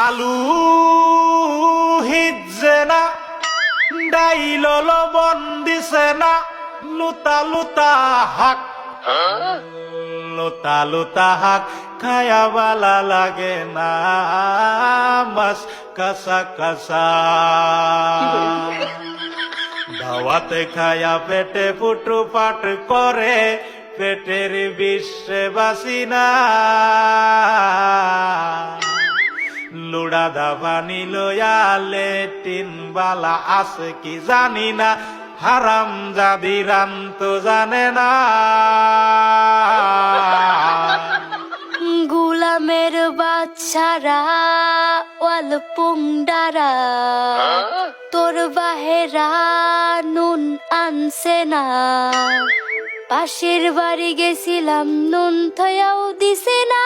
আলু হিজছে না, ডাইল লবণ দিছে না, লুতা লুতা হাক, লুতা লুতা হাক খায়া বালা লাগে না, মাছ কাঁচা কাঁচা। দাওয়াতে খায়া পেটে ফুটু পাট করে, পেটের বিশ্বে বাসি না। লুড়া দাবানি লয়া লেটিন বালা আছে কি জানি না, হারাম জাদি রাম তো জানে না। গুলামের বাচ্চারা ওয়াল পুংডারা, তোর বাহেরা নুন আনছে না। পাশের বাড়ি গেছিলাম নুন থয়াও দিছে না।